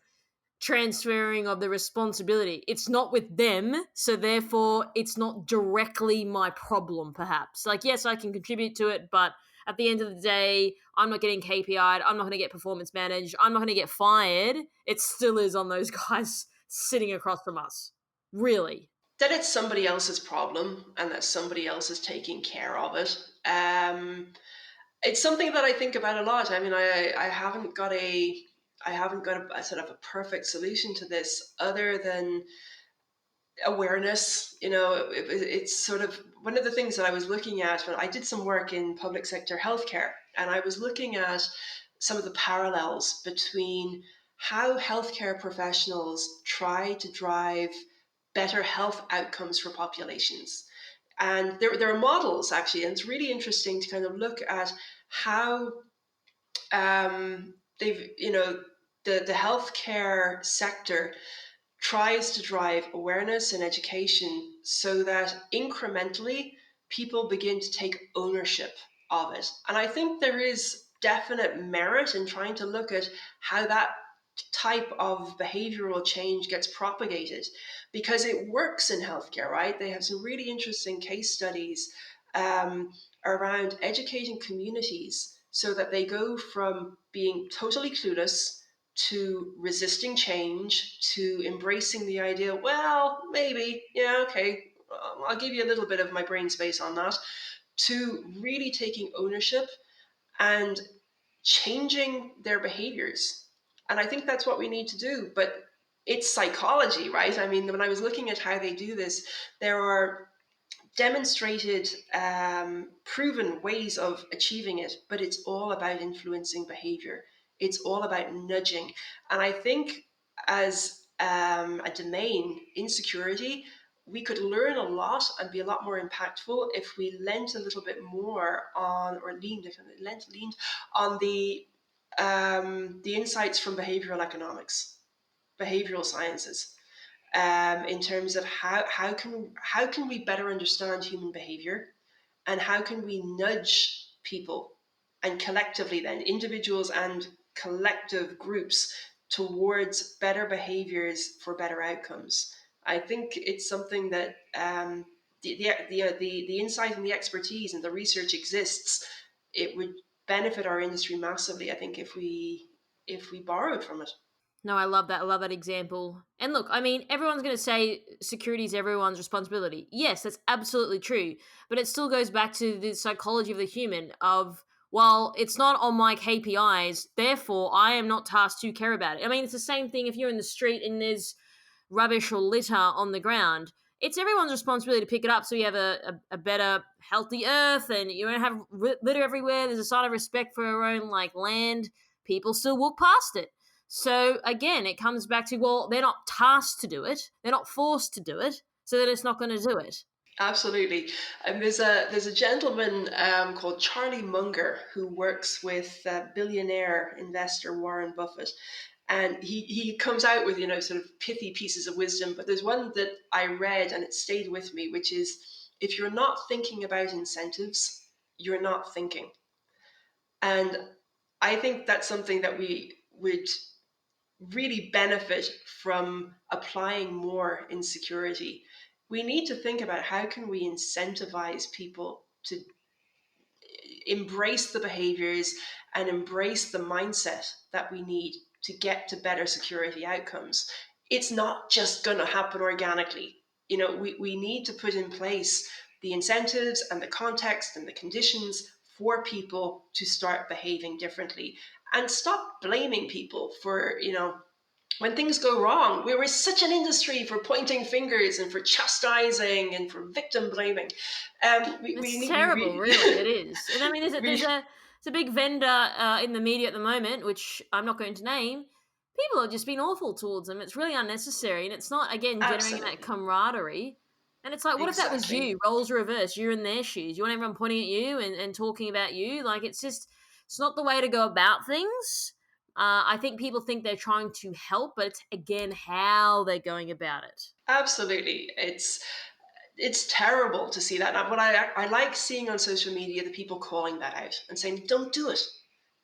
transferring of the responsibility. It's not with them, so therefore it's not directly my problem, perhaps. Like, yes, I can contribute to it, but at the end of the day, I'm not getting KPI'd, I'm not going to get performance managed, I'm not going to get fired. It still is on those guys sitting across from us. Really. That it's somebody else's problem and that somebody else is taking care of it. It's something that I think about a lot. I mean, I haven't got a sort of a perfect solution to this, other than awareness. It's sort of one of the things that I was looking at when I did some work in public sector healthcare, and I was looking at some of the parallels between how healthcare professionals try to drive better health outcomes for populations. And there are models, actually, and it's really interesting to kind of look at how they've, the healthcare sector tries to drive awareness and education so that incrementally people begin to take ownership of it. And I think there is definite merit in trying to look at how that type of behavioral change gets propagated, because it works in healthcare, right? They have some really interesting case studies around educating communities so that they go from being totally clueless to resisting change to embracing the idea, well, maybe, yeah, okay, I'll give you a little bit of my brain space on that, to really taking ownership and changing their behaviors. And I think that's what we need to do. But it's psychology, right? I mean, when I was looking at how they do this, there are demonstrated, proven ways of achieving it, but it's all about influencing behavior. It's all about nudging. And I think, as a domain, insecurity, we could learn a lot and be a lot more impactful if we lent a little bit more on, or leaned on the the insights from behavioral economics, behavioral sciences, in terms of how can we better understand human behavior, and how can we nudge people, and collectively then individuals and collective groups, towards better behaviors for better outcomes. I think it's something that the insight and the expertise and the research exists. It would benefit our industry massively, I think, if we borrowed from it. No, I love that. I love that example. And look, I mean, everyone's going to say security is everyone's responsibility. Yes, that's absolutely true. But it still goes back to the psychology of the human of, well, it's not on my KPIs, therefore I am not tasked to care about it. I mean, it's the same thing if you're in the street and there's rubbish or litter on the ground. It's everyone's responsibility to pick it up so you have a better, healthy earth and you don't have litter everywhere. There's a sign of respect for our own like land. People still walk past it. So again, it comes back to, well, they're not tasked to do it. They're not forced to do it. So they're just not going to do it. Absolutely. And there's a gentleman called Charlie Munger who works with billionaire investor Warren Buffett. And he comes out with, sort of pithy pieces of wisdom. But there's one that I read and it stayed with me, which is, if you're not thinking about incentives, you're not thinking. And I think that's something that we would really benefit from applying more in security. We need to think about how can we incentivize people to embrace the behaviors and embrace the mindset that we need to get to better security outcomes. It's not just going to happen organically. We need to put in place the incentives and the context and the conditions for people to start behaving differently, and stop blaming people for, when things go wrong. We were such an industry for pointing fingers and for chastising and for victim blaming. It's terrible, really. It is. And I mean, there's a big vendor in the media at the moment, which I'm not going to name. People have just been awful towards them. It's really unnecessary, and it's not, again, generating Absolutely. that camaraderie. And it's like, what if that was Exactly. you? Roles reversed. You're in their shoes. You want everyone pointing at you and talking about you. Like, it's not the way to go about things. I think people think they're trying to help, but it's, again, how they're going about it. Absolutely. It's terrible to see that. What I like seeing on social media, the people calling that out and saying, don't do it.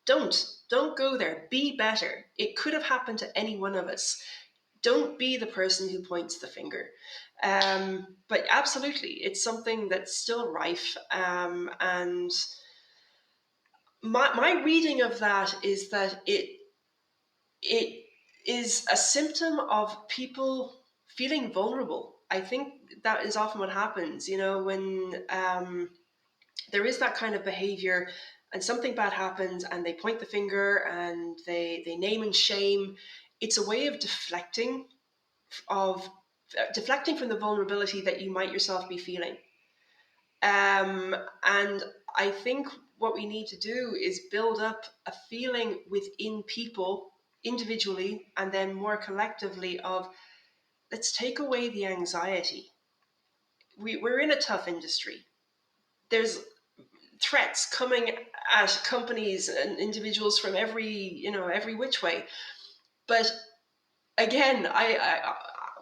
Don't go there. Be better. It could have happened to any one of us. Don't be the person who points the finger. But absolutely, it's something that's still rife. And my reading of that is that it is a symptom of people feeling vulnerable. I think that is often what happens, when there is that kind of behavior and something bad happens and they point the finger and they name and shame. It's a way of of deflecting from the vulnerability that you might yourself be feeling. And I think what we need to do is build up a feeling within people individually and then more collectively of, let's take away the anxiety. We're in a tough industry. There's threats coming at companies and individuals from every which way. But again,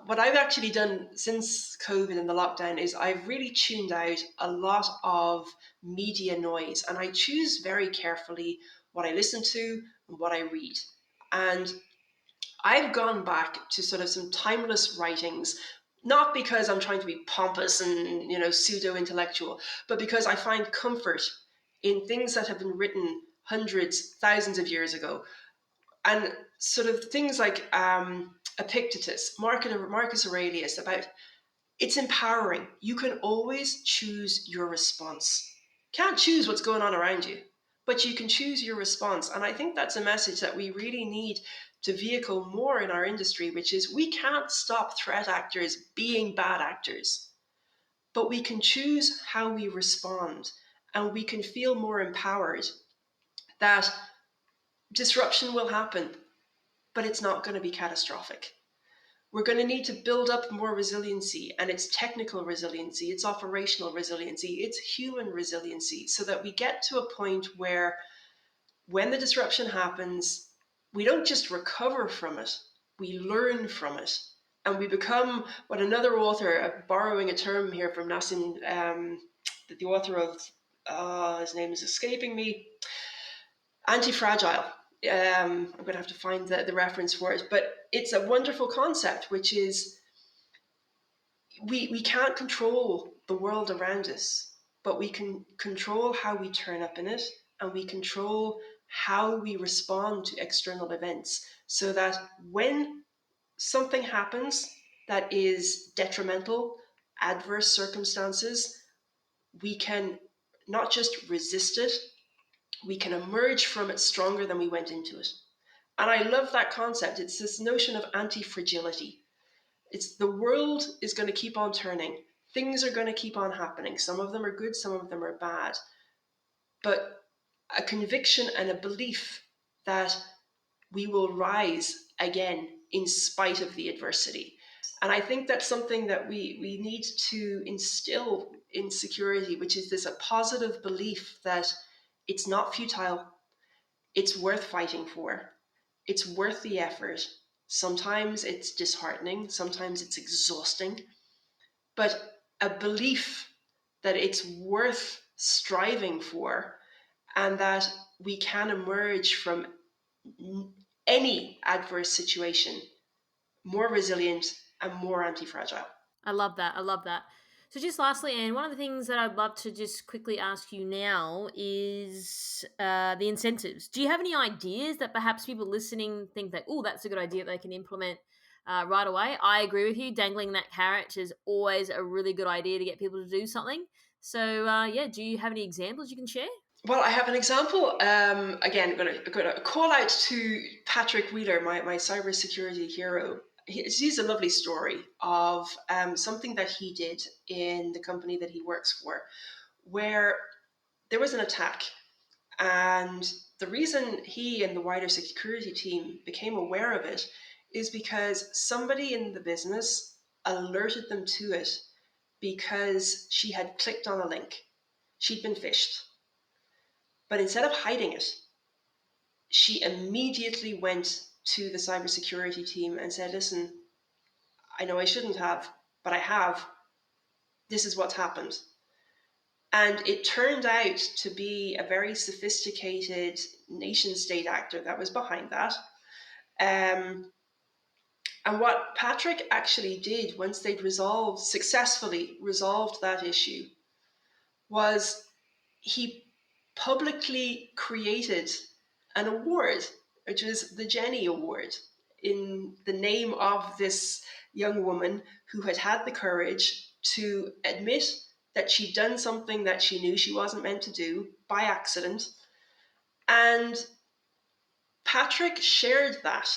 what I've actually done since COVID and the lockdown is I've really tuned out a lot of media noise, and I choose very carefully what I listen to and what I read. And I've gone back to sort of some timeless writings, not because I'm trying to be pompous and pseudo intellectual, but because I find comfort in things that have been written hundreds, thousands of years ago, and sort of things like Epictetus, Marcus Aurelius, about it's empowering. You can always choose your response. Can't choose what's going on around you, but you can choose your response. And I think that's a message that we really need to vehicle more in our industry, which is we can't stop threat actors being bad actors, but we can choose how we respond, and we can feel more empowered that disruption will happen, but it's not going to be catastrophic. We're going to need to build up more resiliency, and it's technical resiliency, it's operational resiliency, it's human resiliency, so that we get to a point where when the disruption happens, we don't just recover from it, we learn from it. And we become what another author, borrowing a term here from Nassim, the author of, his name is escaping me, anti-fragile. I'm going to have to find the reference for it, but it's a wonderful concept, which is we can't control the world around us, but we can control how we turn up in it, and we control how we respond to external events, so that when something happens that is detrimental, adverse circumstances, we can not just resist it, we can emerge from it stronger than we went into it. And I love that concept. It's this notion of anti-fragility. It's the world is going to keep on turning. Things are going to keep on happening. Some of them are good, some of them are bad. But a conviction and a belief that we will rise again in spite of the adversity. And I think that's something that we need to instill in security, which is this a positive belief that it's not futile, it's worth fighting for, it's worth the effort. Sometimes it's disheartening, sometimes it's exhausting, but a belief that it's worth striving for, and that we can emerge from any adverse situation more resilient and more anti-fragile. I love that. I love that. So, just lastly, Anne, one of the things that I'd love to just quickly ask you now is the incentives. Do you have any ideas that perhaps people listening think that, oh, that's a good idea that they can implement right away? I agree with you. Dangling that carrot is always a really good idea to get people to do something. So, yeah, do you have any examples you can share? Well, I have an example. Again, I'm going to call out to Patrick Wheeler, my cybersecurity hero. He's a lovely story of something that he did in the company that he works for, where there was an attack. And the reason he and the wider security team became aware of it is because somebody in the business alerted them to it because she had clicked on a link. She'd been phished. But instead of hiding it, she immediately went to the cybersecurity team and said, listen, I know I shouldn't have, but I have. This is what's happened. And it turned out to be a very sophisticated nation state actor that was behind that. And what Patrick actually did once they'd successfully resolved that issue, was he publicly created an award, which was the Jenny Award, in the name of this young woman who had had the courage to admit that she'd done something that she knew she wasn't meant to do by accident. And Patrick shared that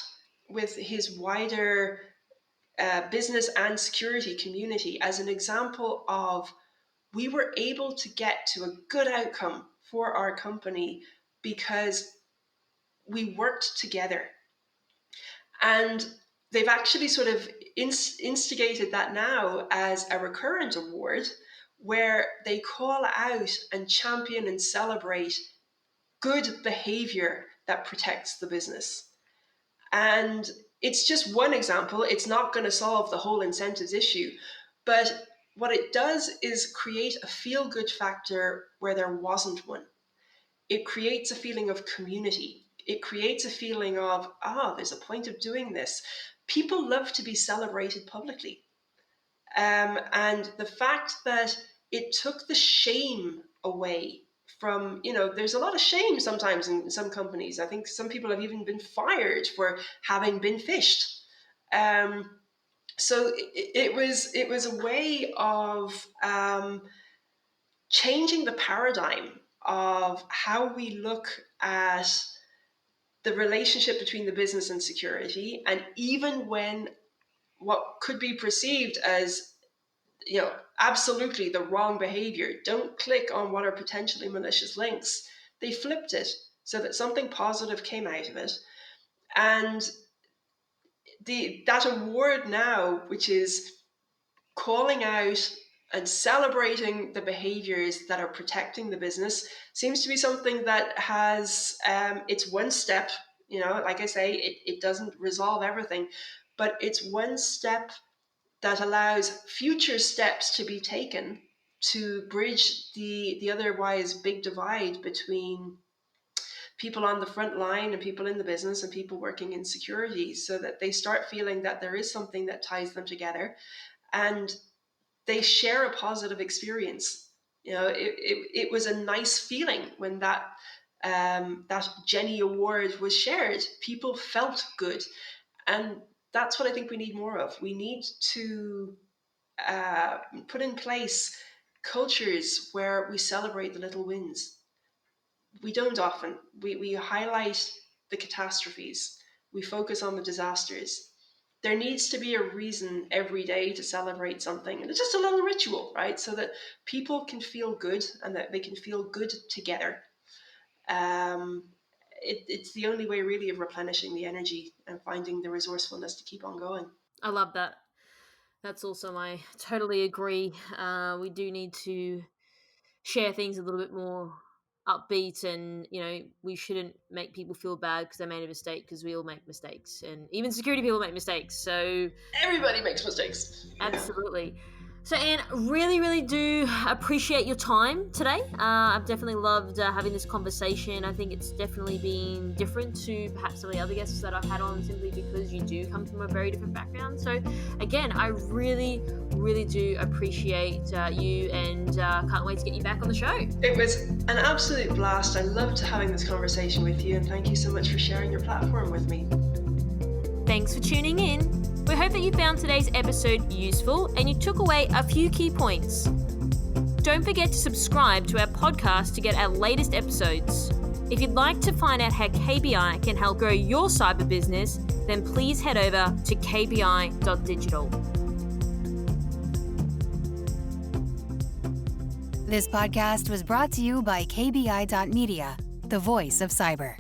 with his wider business and security community as an example of, we were able to get to a good outcome for our company because we worked together. And they've actually sort of instigated that now as a recurrent award, where they call out and champion and celebrate good behavior that protects the business. And it's just one example. It's not going to solve the whole incentives issue, but what it does is create a feel-good factor where there wasn't one. It creates a feeling of community. It creates a feeling of, there's a point of doing this. People love to be celebrated publicly. And the fact that it took the shame away from, there's a lot of shame sometimes in some companies. I think some people have even been fired for having been phished. So it was a way of changing the paradigm of how we look at the relationship between the business and security. And even when what could be perceived as, absolutely the wrong behavior, don't click on what are potentially malicious links, they flipped it so that something positive came out of it. And that award now, which is calling out And celebrating the behaviors that are protecting the business seems to be something that has, it's one step, like I say, it doesn't resolve everything, but it's one step that allows future steps to be taken to bridge the otherwise big divide between people on the front line and people in the business and people working in security, so that they start feeling that there is something that ties them together and they share a positive experience. It was a nice feeling when that Jenny Award was shared. People felt good, and that's what I think we need more of. We need to put in place cultures where we celebrate the little wins. We don't often. We highlight the catastrophes. We focus on the disasters. There needs to be a reason every day to celebrate something. And it's just a little ritual, right? So that people can feel good and that they can feel good together. It's the only way really of replenishing the energy and finding the resourcefulness to keep on going. I love that. That's awesome. I totally agree. We do need to share things a little bit more upbeat, and we shouldn't make people feel bad because they made a mistake, because we all make mistakes, and even security people make mistakes. So everybody makes mistakes. Absolutely. So, Anne, really do appreciate your time today. I've definitely loved having this conversation. I think it's definitely been different to perhaps some of the other guests that I've had on, simply because you do come from a very different background. So, again, I really do appreciate you, and can't wait to get you back on the show. It was an absolute blast. I loved having this conversation with you, and thank you so much for sharing your platform with me. Thanks for tuning in. We hope that you found today's episode useful and you took away a few key points. Don't forget to subscribe to our podcast to get our latest episodes. If you'd like to find out how KBI can help grow your cyber business, then please head over to kbi.digital. This podcast was brought to you by KBI.media, the voice of cyber.